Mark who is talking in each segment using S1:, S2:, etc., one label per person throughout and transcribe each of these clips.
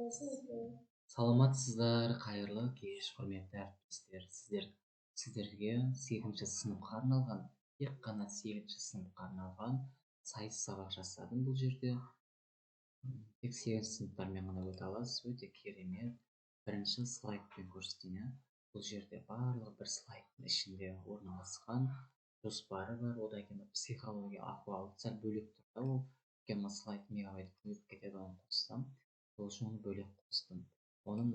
S1: Саламатсыздар, қайырлы кеш, құрметті әріптестер. Сіздерге 8-ші сыныпқа арналған, тек қана 8-ші сыныпқа арналған сайыс сабақ жасадым. Бұл жерде тек 8-ші сыныптармен ғана өте аласыз. Өте керемет. Бірінші слайдпен көрсетейін. Бұл жерде барлығы бір слайдтың ішінде орналасқан жоспары бар. Одан кейін психология ахуалы сәл бөлек тұрды. Ол өйткені слайд мегабайт қойып кетеді, оны қоссам. Сол үшін оны бөлек қостым. Оны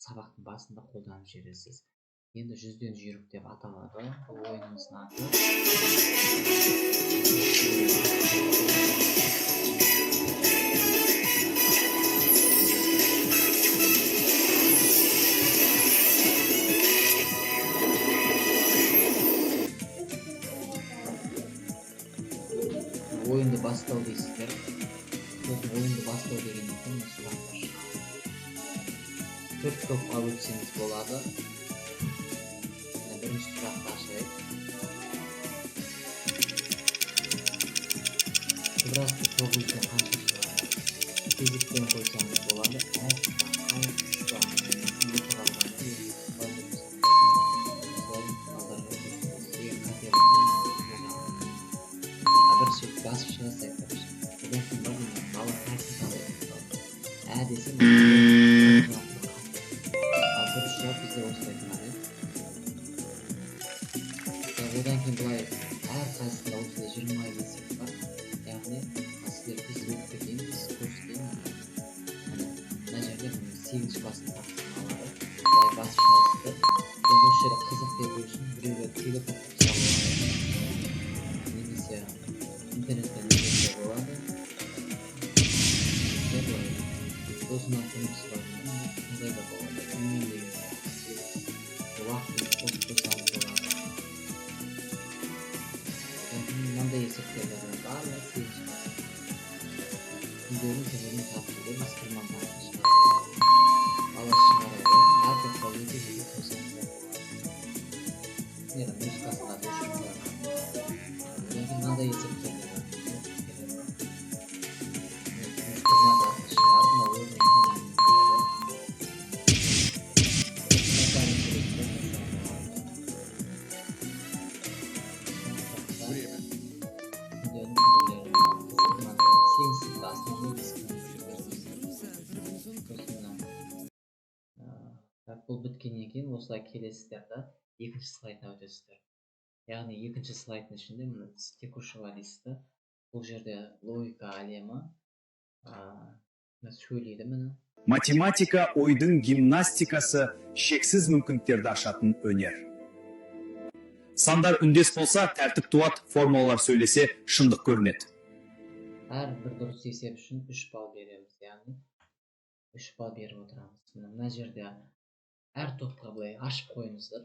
S1: сабақтың басында қолданып жүресіз. Енді 100-ден жүйрік деп аталады. Бұл ойынымыздың аты. Ойынды бастау дейсіздер. Ойынды бастау деген екен. Төрт топқа өтсеңіз болады. Бірінші сұрақты ашайық. Құбырасты тоғыздан қанша шығады? Кезектен қойсаңыз болады. Бірінші басып шығасай. Одан кейін бала қайсын қалай десем бізде осылай тұрады. Одан кейін бұлай әр қайсында осылай 20 есеп бар. Яғни сіздер біз өтіп кетеміз, көрсетеміз. Мына жерде 8-ші кластың тапсырмалары. Бұлай басып шығасыздар. Бұл жерде қызық деп үшін біреулер телефон салады. Немесе интернеттен көрсе болады. Осындай жұмысы бар. Қандай да болады. Уақытын қосып қойсаңыз болады. Мынандай есептерді барлығы 8-ші класс. Күндерін тегерін тапсырды, ескірмандарын шығарды. Бала шығарады. Әр топқа өте жеке қойсаңыз болады. Музыкасына дұршында. Мынандай есептерді бұл біткеннен кейін осылай келесіздер да екінші слайдына өтесіздер. Яғни екінші слайдтың ішінде текущего листі. Бұл жерде логика әлемі сөйлейді міне.
S2: Математика ойдың гимнастикасы, шексіз мүмкіндіктерді ашатын өнер. Сандар үндес болса, тәртіп туады, формулалар сөйлесе, шындық көрінеді.
S1: Әр бір дұрыс есеп үшін 3 балл береміз, яғни 3 балл беріп отырамыз. Мына жерде әр топқа былай ашып қойыңыздар.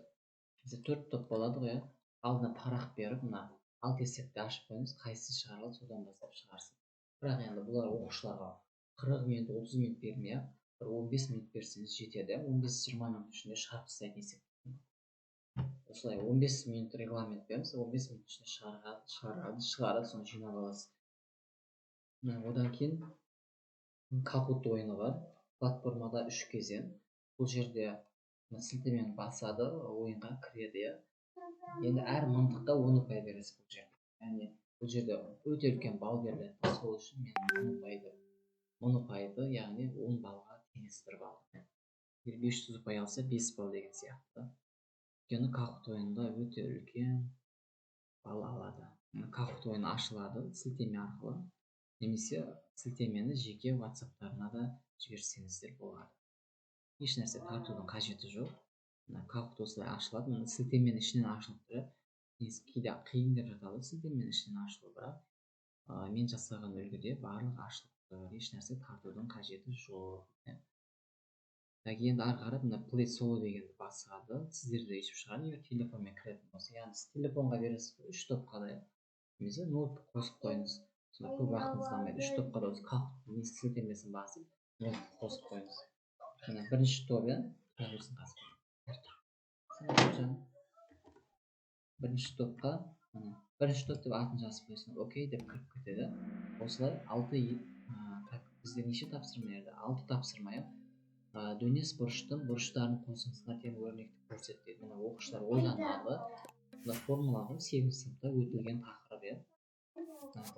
S1: Бізде 4 топ болады ғой, алдына парақ беріп, мына 6 есепті ашып қойыңыз, қайсысы шығарылады, содан бастап шығарсын. Бірақ енді бұлар оқушыларға 40 минут, 30 минут бермей, бір 15 минут берсеңіз жетеді. 15-20 минут ішінде шығарып тастайтын есеп. Осылай 15 минут регламент береміз, 15 минут ішінде шығарады, соны жинап аласыз. Одан кейін Kahoot ойыны бар. Платформада 3 кезең. Бұл жерде сілтемені басады, ойынға кіреді. Енді әр мыңдыққа 10 ұпай бересіз бұл жерде. Яғни бұл жерде өте үлкен балл беріледі. Сол үшін мен 10 ұпайды, яғни 10 балға теңестіріп алдым. 500 ұпай алса 5 балл деген сияқты. Өйткені Kahoot ойында өте үлкен балл алады. Kahoot ойыны ашылады сілтеме арқылы. Немесе сілтемені жеке WhatsApp-тарына да жіберсеңіздер болады. Еш нәрсе тартудың қажеті жоқ. Kahoot осылай ашылады. Сілтемен ішінен ашылып тұрады. Кейде қиын деп жатады, сілтемен ішінен ашылу, бірақ мен жасаған үлгіде барлық ашылып тұрады. Еш нәрсе тартудың қажеті жоқ. Енді ары қарап Play Solo дегенді басады. Сіздерде ешіп шығады, егер телефонмен кіретін болса. Яғни сіз телефонға бересіз 3 топқа да, немесе ноутбук қосып қойыңыз. Сонда көп уақытыңызды алмайды. 3 топқа да осы Kahoot сілтемесін басып, ноутбук қосып қойыңыз. Бірінші топ, бірінші топқа, бірінші топ деп атын жазып қойсын, окей деп кіріп кетеді. Осылай 6 бізде неше тапсырма еді? 6 тапсырма. Дөңес бұрыштың бұрыштарын қосыңызға тең өрнекті көрсетеді. Мына оқушылар ойланады. Мына формула ғой 8 сыныпта өтілген тақырып.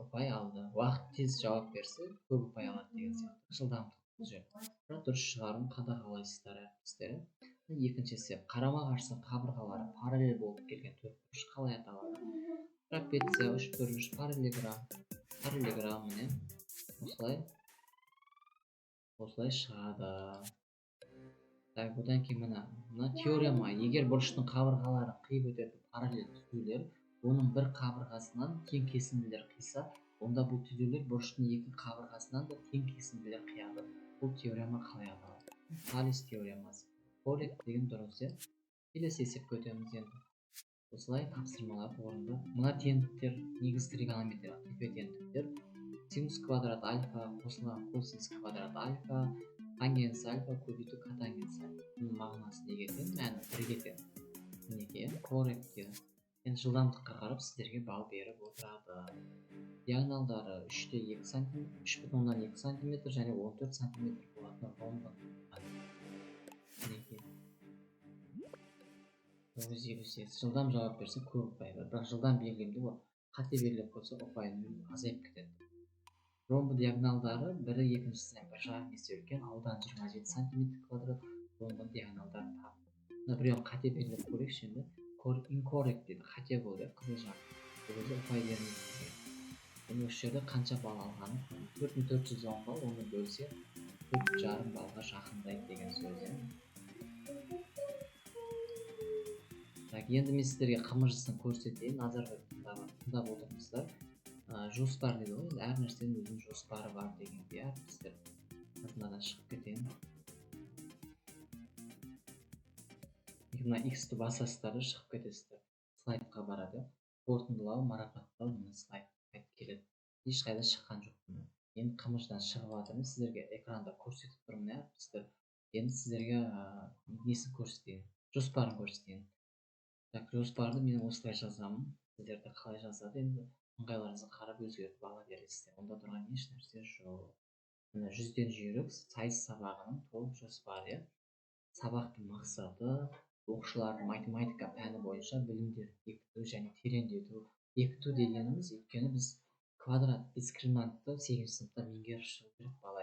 S1: Ұпай алды. Уақыт тез жауап берсе, көп ұпай алады деген сияқты. Жылдамдық бұл жерде. Дұрыс шығарым қадағалайсыздар әріптестер. Екінші есеп. Қарама-қарсы қабырғалары параллель болып келген төртбұрыш қалай аталады? Трапеция, үшбұрыш, параллелограмм міне осылай шығады. Бұдан кейін мына теорема, егер бұрыштың қабырғалары қиып өтетін параллель түзулер оның бір қабырғасынан тең кесінділер қиса, онда бұл түзулер бұрыштың екі қабырғасынан да тең кесінділер қияды. Бұл теорема қалай аталады? Талес теоремасы. Коррект деген дұрыс. Келесі есепке өтеміз енді. Осылай тапсырмаларды орындап, мына теңдіктер негізгі тригонометриялық тепе теңдіктер. Синус квадрат альфа қосылған косинус квадрат альфа, тангенс альфа көбейту котангенс альфа. Бұның мағынасы неге тең? Мәні бірге тең. Мінекей, коррект деді. Енді жылдамдыққа қарап сіздерге балл беріп отырады. Диагоналдары 3,2 см, 3,2 см және 14 см болатын ромбы. Мінекей. 958. Жылдам жауап берсе көп ұпай бар. Бірақ жылдам белгілемде ол қате беріліп қойса ұпайының азайып кетеді. Ромбы диагоналдары бірі екіншісінен 1,5 есе үлкен, аудан 27 см квадрат ромбы диагоналдары тап. Мына біреуін қате беріліп көрейікші енді. Incorrect дейді, қате болды, қызыл жақ. Бұл жерде ұпай бермейді. Енді осы жерде қанша балл алғаны? 4410 балл, оны бөлсе 4,5 баллға жақындайды деген сөз. Енді мен сіздерге қымыжысын көрсетейін, назарға тыңдап отырыңыздар. Жоспар дейді ғой, әр нәрсенің өзінің жоспары бар дегенде әріптестер. Мынадан шығып кетейін. Мына X-ті басасыздар да шығып кетесіздер. Слайдқа барады. Қорытындылау, марапаттау, мына слайдқа қайтып келеді. Ешқайда шыққан жоқпын. Енді қымыждан шығып жатырмын, сіздерге экранда көрсетіп тұрмын әріптестер. Енді сіздерге несін көрсетейін, жоспарын көрсетейін. Жоспарды мен осылай жазамын. Сіздерді қалай жазады, енді ыңғайларыңызға қарап өзгертіп ала бересіздер. Онда тұрған еш нәрсе жоқ. Мына 100-ден жүйрік сайыс сабағының толық жоспары. Сабақтың мақсаты оқушылардың математика пәні бойынша білімдерін бекіту және тереңдету. Бекіту дегеніміз, өйткені біз квадрат дискриминантты 8 сыныпта меңгеріп шығу керек бала.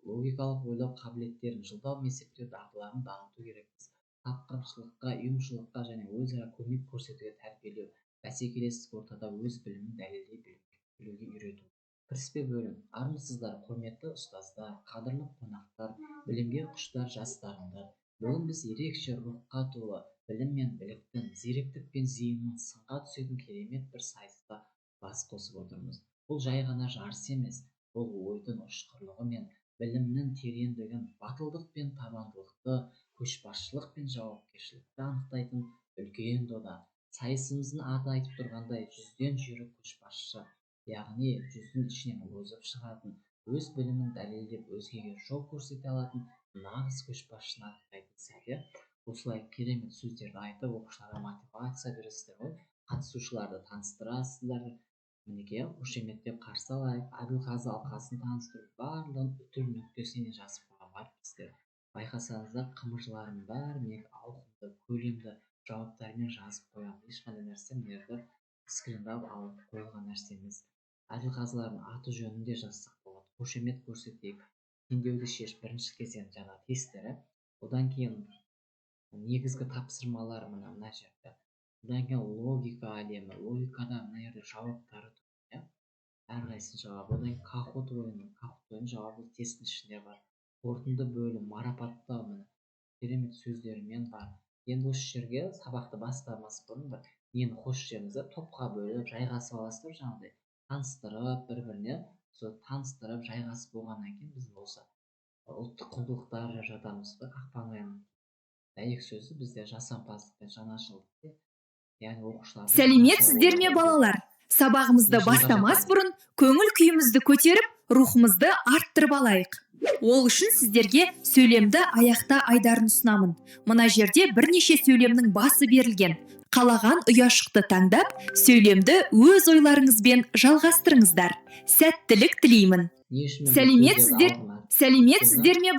S1: Логикалық ойлау қабілеттерін, жылдам есептеу дағдыларын дамыту керекпіз. Тапқыршылыққа, ұйымшылыққа және өзара көмек көрсетуге тәрбиелеу, бәсекелестік ортада өз білімін дәлелдей білуге үйрету. Кіріспе бөлім. Армысыздар, құрметті ұстаздар, қадірлі қонақтар, білімге құштар жастарымдар. Бүгін біз ерекше рухқа толы білім мен біліктің, зеректік пен зейіннің сынға түсетін керемет бір сайыста бас қосып отырмыз. Бұл жай ғана жарыс емес, бұл ойдың ұшқырлығы мен білімнің тереңдігін, батылдық пен табандылықты, көшбасшылық пен жауапкершілікті анықтайтын үлкен дода. Сайысымыздың аты айтып тұрғандай 100-ден жүйрік көшбасшы, яғни 100-дің ішінен озып шығатын, өз білімін дәлелдеп өзгеге жол көрсете алатын нағыз көшбасшыны анықтайтын сәті. Осылай керемет сөздерді айтып, оқушыларға мотивация бересіздер ғой, қатысушыларды таныстырасыздар. Мінекей, қошеметтеп қарсы алайық. Әділқазы алқасын таныстырып, барлығын үтір нүктесіне жазып қойған әріптестер. Байқасаңыздар, қымыжылардың бәрі мен ауқымды, көлемді жауаптармен жазып қоямын. Ешқандай нәрсе мені скринрап алып қойылған нәрсе емес. Әділқазылардың аты жөнінде жазсақ болады. Қошемет көрсетейік. Теңдеуді шеш бірінші кезең жаңа тесттері. Одан кейін негізгі тапсырмалар мына жерде. Одан кейін логика әлемі. Логикада мына жерде жауаптары тұр. Әрқайсының жауабы. Одан кейін кахот ойыны жауабы тесттің ішінде бар. Қорытынды бөлім, марапаттау керемет сөздерімен бар. Енді осы жерге сабақты бастамас бұрын бір нені қош жеріңіз топқа бөліп, жайғасып аласыздар жаңағыдай. Таныстырып, бір-біріне таныстырып, жайғасып болғаннан кейін біз осы ұлттық құндылықтар жатамыз. Қақпанмен дәйек сөзі бізде жасампаздық пен жанашырлық. Яғни оқушылар.
S3: Сәлеметсіздер ме балалар? Сабағымызды бастамас бұрын көңіл күйімізді көтеріп, рухымызды арттырып алайық. Ол үшін сіздерге сөйлемді аяқта айдарын ұсынамын. Мына жерде бірнеше сөйлемнің басы берілген. Қалаған ұяшықты таңдап, сөйлемді өз ойларыңызбен жалғастырыңыздар. Сәттілік тілеймін. Сәлеметсіздер ме